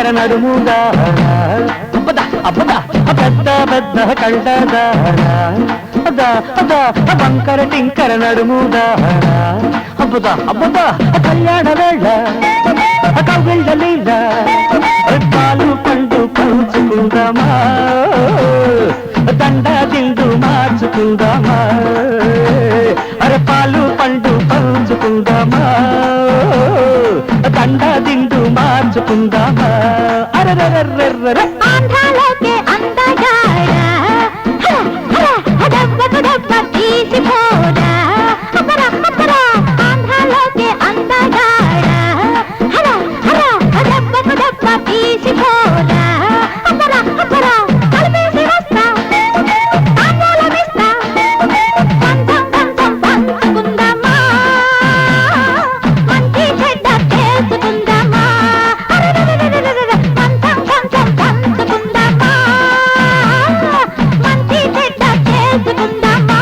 టింకర నడుముదాన అబ్బదా అబ్బదా పెద్ద పెద్ద కళ్ళదాన అదా అదా వంకర టింకర నడుముదాన అబ్బదా అబ్బదా కళ్యాణ వేళ కవిళ్ళ లీల పాలు పండు పంచుకుందామా దండ దిండు మార్చుకుందామా అరే పాలు పండు పంచుకుందామా దండ దిండు మార్చుకుందామా అరెరెరెరెరె ఆంధ్రాలోకే అందగాడా డబ్బకు డబ్బ తీసిపోడా అపరా అపరా ఆంధ్రాలోకే అందగాడా డబ్బకు డబ్బ తీసిపోడా అపరా అపరా కలిపేసి వస్తా తాంబూలమిస్తా పంచం పంచం పంచుకుందామా మంచి చెడ్డ తెలుసుకుందామా పంచం పంచం పంచుకుందామా మంచి చెడ్డ తెలుసుకుందామా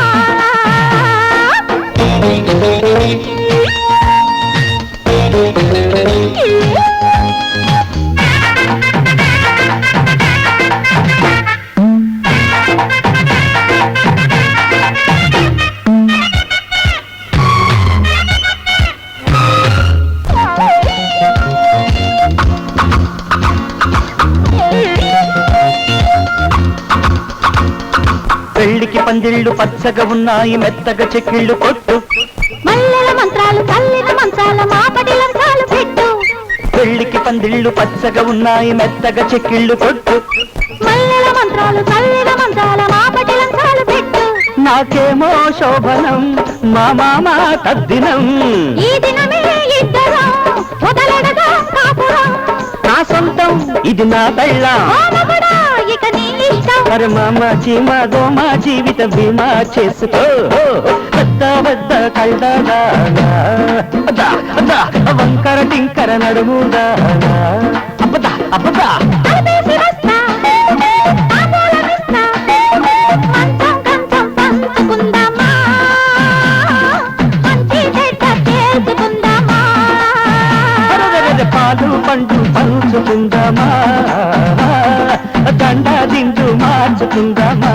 పెళ్లికి పందిళ్ళు పచ్చగా ఉన్నాయి మెత్తగా చెక్కిళ్ళు కొట్టు మల్లెల మంత్రాలు చల్లిన మంచాల మాపటి లంచాలు పెట్టు పెళ్లికి పందిళ్ళు పచ్చగా ఉన్నాయి మెత్తగా చెక్కిళ్ళు కొట్టు మల్లెల మంత్రాలు చల్లిన మంచాల మాపటి లంచాలు పెట్టు నాకేమో శోభనం మా మామ తద్దినం ఈ దినమే ఇద్దరం మొదలెడగా కాపురం నా సొంతం ఇది నా పెళ్ళాం మామగుడా ఇక నీ ఇష్టం మరి మామ చీమ దోమ జీవిత బీమా చేసుకో పెద్ద పెద్ద కళ్ళదానా వంకర టింకర నడుముదానా అబ్బదా అబ్బదా కలిపేసి వస్తా తాంబూలమిస్తా మంచం కంచం పంచుకుందామా మంచి చెడ్డ తెలుసుకుందామా అరెరెరెరె పాలు పండు పంచుకుందామా దండ దిండు మార్చుకుందామా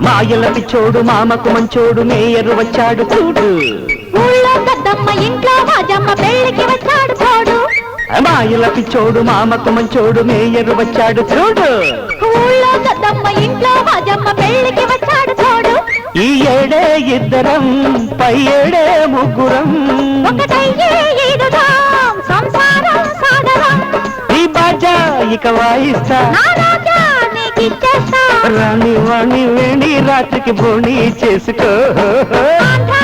మాయల పిచ్చోడు మామకు మంచోడు మేయరు వచ్చాడు చూడు ఊళ్ళో పెద్దమ్మ ఇంట్లో రాజమ్మ పెళ్లికి వచ్చాడు చూడు మాయల పిచ్చోడు మామకు మంచోడు మేయరు వచ్చాడు చూడు ఊళ్ళో పెద్దమ్మ ఇంట్లో రాజమ్మ పెళ్లికి వచ్చాడు చూడు ఈ ఏడే ఇద్దరం పై ఏడే ముగ్గురం ఒకటయ్యే ఈదుదాం సంసారం సాగరం ఈ బాజా ఇక వాయిస్తా నా రాజా నీకిచ్చేస్తా రాణి వాణి వేణి రాత్రికి బోణి చేసుకో ఆంధ్ర